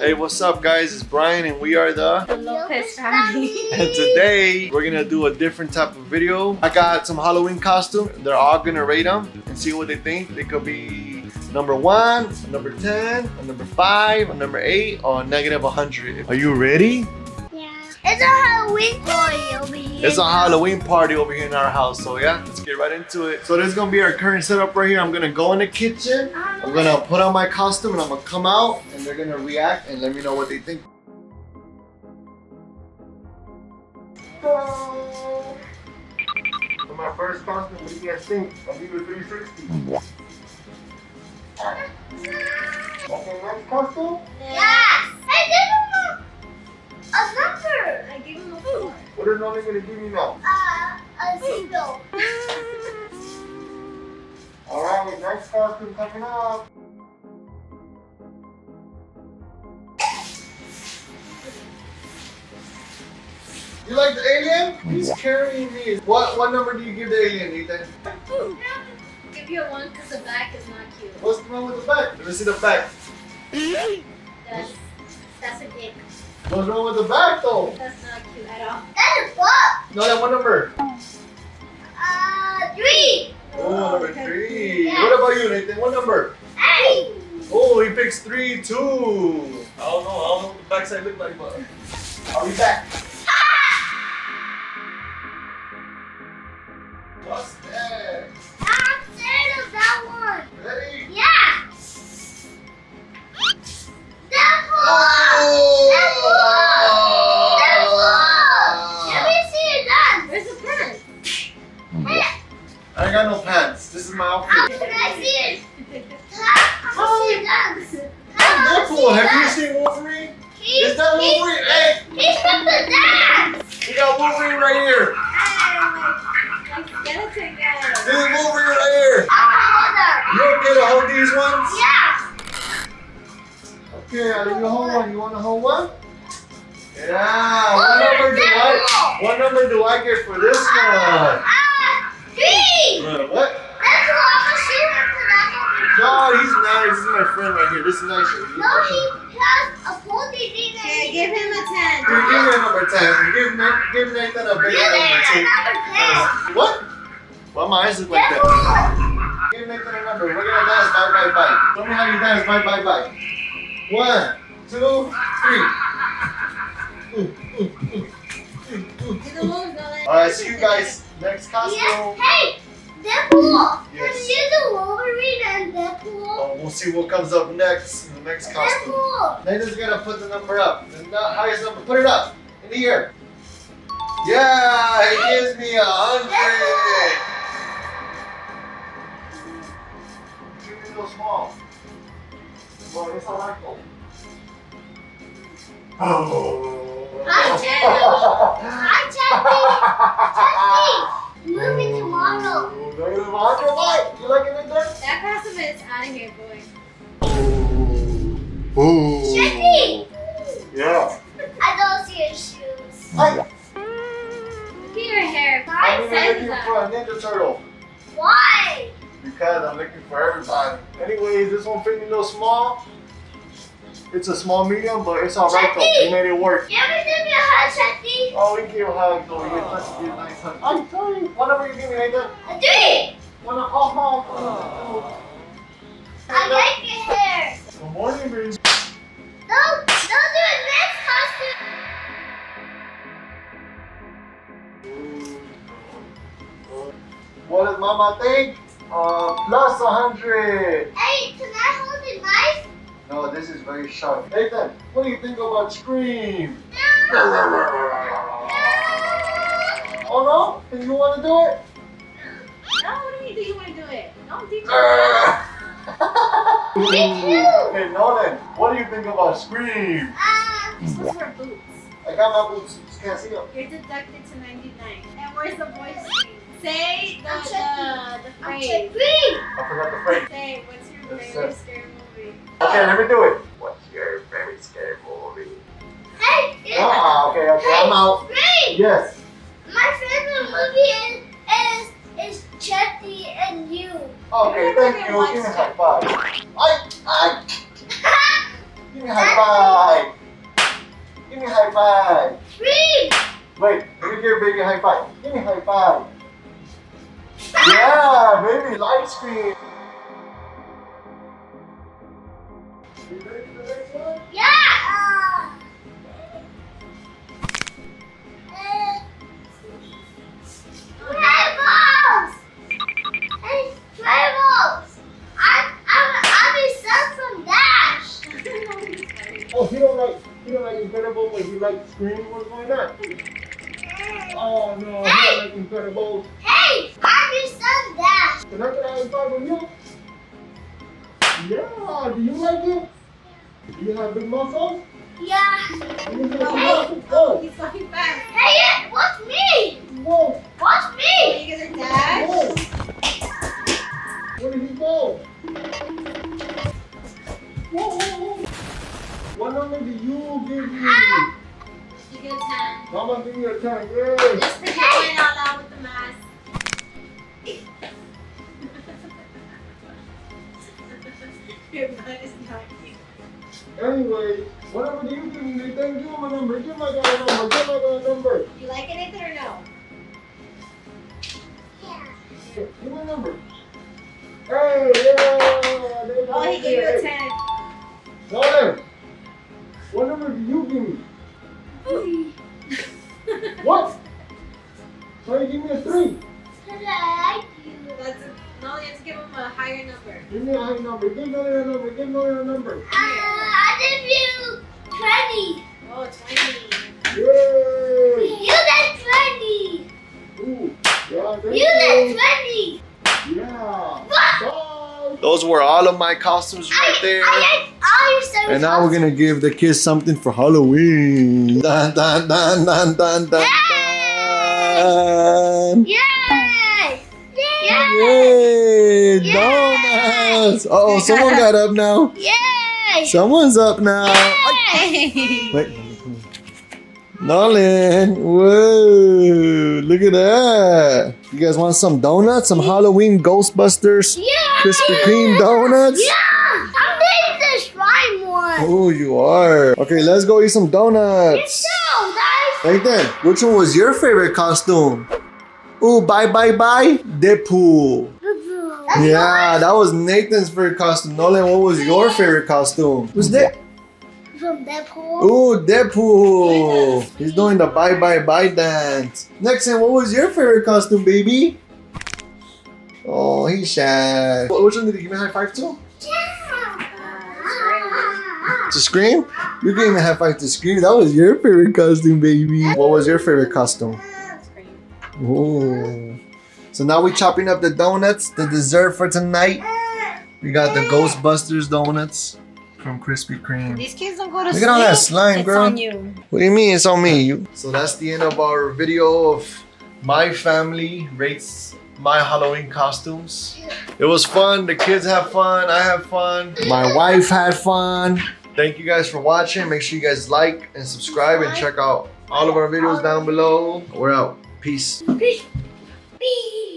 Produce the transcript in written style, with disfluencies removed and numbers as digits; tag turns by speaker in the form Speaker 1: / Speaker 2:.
Speaker 1: Hey, what's up guys? It's Brian and we are the
Speaker 2: Lopez family.
Speaker 1: and today we're gonna do a different type of video. I got some Halloween costumes. They're all gonna rate them and see what they think. They could be number 1, number 10, a number 5, a number 8, or negative 100. Are you ready?
Speaker 2: Yeah. It's a Halloween party over here.
Speaker 1: It's a Halloween party over here in our house, so yeah, let's get right into it. So this is gonna be our current setup right here. I'm gonna go in the kitchen. I'm gonna put on my costume and I'm gonna come out and they're gonna react and let me know what they think. For my first costume, what do you guys think? I'll give it 360. Okay, next costume?
Speaker 2: Yes. Hey, give him a number. I gave him a 4.
Speaker 1: What are they gonna give me now?
Speaker 2: A 0.
Speaker 1: Alright, next costume coming up. You like the alien? He's carrying me. What number do you give the alien, Ethan?
Speaker 2: Give you a 1 because the back is not cute.
Speaker 1: What's wrong with the back? Let me see the back.
Speaker 2: That's a dick.
Speaker 1: What's wrong with the back though?
Speaker 2: That's not cute at all. That is what?
Speaker 1: No, that one number.
Speaker 2: 3.
Speaker 1: Oh, number 3.
Speaker 2: Yes.
Speaker 1: What about you, Nathan? What number?
Speaker 2: 8.
Speaker 1: Oh, he picks 3 too. I don't know what the backside look like, but I'll be back. What's that?
Speaker 2: I'm scared of that one.
Speaker 1: Ready?
Speaker 2: Yeah. Devil. Let me see it done. Where's the pen? Hey,
Speaker 1: I ain't got no pants. This is my outfit.
Speaker 2: can I see it? How see it done?
Speaker 1: Deadpool, have you seen Wolverine? Is that Wolverine? Hey,
Speaker 2: He's from the dance.
Speaker 1: we got Wolverine right here.
Speaker 2: Skeleton guy.
Speaker 1: This is Wolverine right here.
Speaker 2: I'm
Speaker 1: You okay to hold these ones?
Speaker 2: Yeah.
Speaker 1: Okay, I'll let you hold one. You want to hold one? Yeah. What number do I get for this one?
Speaker 2: 3.
Speaker 1: What?
Speaker 2: That's what I'm gonna shoot him for that one.
Speaker 1: No, he's nice. This is my friend right here. This is nice.
Speaker 2: No, he has a pony thing. Okay, give him a 10.
Speaker 1: Give me a number 10. Give Nathan a bigger number 2. What? Why my eyes look like that? Give Nathan a number. We're gonna dance bye bye bye. Show me how you dance bye bye bye. 1, 2, 3. Alright, see you guys next costume.
Speaker 2: Yes. Hey, Deadpool.
Speaker 1: Yes.
Speaker 2: Can you do Wolverine and Deadpool?
Speaker 1: Oh, we'll see what comes up next in the next costume.
Speaker 2: Deadpool.
Speaker 1: Nathan's gonna put the number up. The highest number. Put it up in the air. Yeah, he gives me 100. Give me so small. Well, it's alright though. Oh.
Speaker 2: Hi, Chappie. Movie tomorrow.
Speaker 1: Negative 100. Why? You like it, Nathan?
Speaker 3: That costume is out of here, boy.
Speaker 1: Ooh.
Speaker 2: Chappie.
Speaker 1: Yeah.
Speaker 2: I don't see your shoes.
Speaker 1: Hi.
Speaker 3: Look at your hair.
Speaker 1: I'm
Speaker 3: Five says
Speaker 1: looking
Speaker 3: that.
Speaker 1: for a Ninja Turtle.
Speaker 2: Why?
Speaker 1: Because I'm looking for everybody. Anyways, this one fit me a little small. It's a small medium, but it's alright though. We made it work.
Speaker 2: You ever give me a hug, Chappie?
Speaker 1: Oh, we give a hug though. You get such a nice hug. I'm sorry. What number you give me, Nathan?
Speaker 2: A 3.
Speaker 1: Wanna call home?
Speaker 2: I like your hair.
Speaker 1: Good morning, baby.
Speaker 2: Don't do it next costume.
Speaker 1: What does Mama think? Plus 100.
Speaker 2: Hey, can I hold it nice?
Speaker 1: No, this is very sharp. Nathan, what do you think about Scream? Oh no? Do you want to do it?
Speaker 3: No, what do you mean? Do you want to do it? Don't teach
Speaker 2: Me too.
Speaker 1: Hey, Nolan, what do you think about Scream?
Speaker 3: This was for boots.
Speaker 1: I got my boots. You can't see them.
Speaker 3: You're deducted to 99. And where's the voice thing? Say the
Speaker 2: I'm
Speaker 3: phrase.
Speaker 2: Chappie.
Speaker 1: I forgot the phrase.
Speaker 3: Say, what's your
Speaker 1: Yes,
Speaker 3: favorite
Speaker 1: sir.
Speaker 3: scary movie?
Speaker 1: Okay, let me do it. What's your very scary movie?
Speaker 2: Hey,
Speaker 1: Okay, I'm out.
Speaker 2: Scream.
Speaker 1: Yes.
Speaker 2: My favorite movie is Chetty and you.
Speaker 1: Okay, thank you. Give me a high five. I Give me a high five. Give me a high five.
Speaker 2: 3.
Speaker 1: Wait, let me give baby a high five. Give me a high five. Yeah, baby, light screen. You ready for the next one?
Speaker 2: Yeah. Tribbles. Hey, Tribbles. I'll be sent from Dash.
Speaker 1: Oh, he don't like Incredible, but he likes Scream. What's going on? Oh no, he don't like Incredible.
Speaker 2: Hey, I'll be sent Dash.
Speaker 1: Can I get a high five from you? Yeah, do you like it? Do you have big muscles?
Speaker 2: Yeah.
Speaker 1: Do you have big muscles? Go.
Speaker 3: He's going fast.
Speaker 2: Hey, watch me.
Speaker 1: Go.
Speaker 2: Watch me.
Speaker 3: You gonna dash?
Speaker 1: Go. Where did he go? Whoa, whoa, whoa. What number do you give me?
Speaker 3: You get 10.
Speaker 1: Mama, give me a 10. Yay.
Speaker 3: Just pretend out loud with the mask. Your butt is not cute.
Speaker 1: Anyway, what number do you give me? Nathan, give him a number. Give my guy a number. Give my guy a number.
Speaker 3: You like anything or no?
Speaker 1: Give me a number. Hey, yeah. Nathan,
Speaker 3: Oh, he gave you a 10.
Speaker 1: Nolan, what number do you give me? What? So you give me a 3.
Speaker 2: I like you.
Speaker 3: No, you have to give him a higher number.
Speaker 1: Give me a high number. Give Nolan a number. Give Nolan a number.
Speaker 2: I give you 20.
Speaker 3: Oh, 20.
Speaker 1: Yay!
Speaker 2: You did 20.
Speaker 1: Ooh, yeah, thank
Speaker 2: You did 20.
Speaker 1: Yeah.
Speaker 2: What?
Speaker 1: Bye. Those were all of my costumes right there.
Speaker 2: I like all your 7
Speaker 1: And now we're gonna give the kids something for Halloween. Dun, dun, dun, dun, dun, dun, dun.
Speaker 2: Yay! Yay!
Speaker 1: Yay!
Speaker 2: Yay!
Speaker 1: Donuts! Oh, someone got up now.
Speaker 2: Yay!
Speaker 1: Someone's up now.
Speaker 2: Yay!
Speaker 1: Wait. Nolan, whoa, look at that. You guys want some donuts? Some Halloween Ghostbusters
Speaker 2: Yeah!
Speaker 1: Krispy Kreme donuts?
Speaker 2: Yeah! I'm getting the slime one.
Speaker 1: Oh, you are. Okay, let's go eat some donuts.
Speaker 2: No, guys.
Speaker 1: Nathan, which one was your favorite costume? Oh, bye, bye, bye. Deadpool. Yeah, that was Nathan's favorite costume. Nolan, what was your favorite costume? Who's that?
Speaker 2: From Deadpool.
Speaker 1: Oh, Deadpool. He's doing the bye, bye, bye dance. Next time, what was your favorite costume, baby? Oh, he's shy. Which one did he give me a high five to? To Scream? You gave me a high five to Scream. That was your favorite costume, baby. What was your favorite costume? Oh. So now we're chopping up the donuts, the dessert for tonight. We got the Ghostbusters donuts from Krispy Kreme.
Speaker 3: These kids don't go to
Speaker 1: Look
Speaker 3: sleep.
Speaker 1: at all that slime,
Speaker 3: It's
Speaker 1: girl.
Speaker 3: on you.
Speaker 1: What do you mean it's on me? So that's the end of our video of my family rates my Halloween costumes. It was fun. The kids have fun. I have fun. My wife had fun. Thank you guys for watching. Make sure you guys like and subscribe and check out all of our videos down below. We're out. Peace.
Speaker 2: Peace. Peace.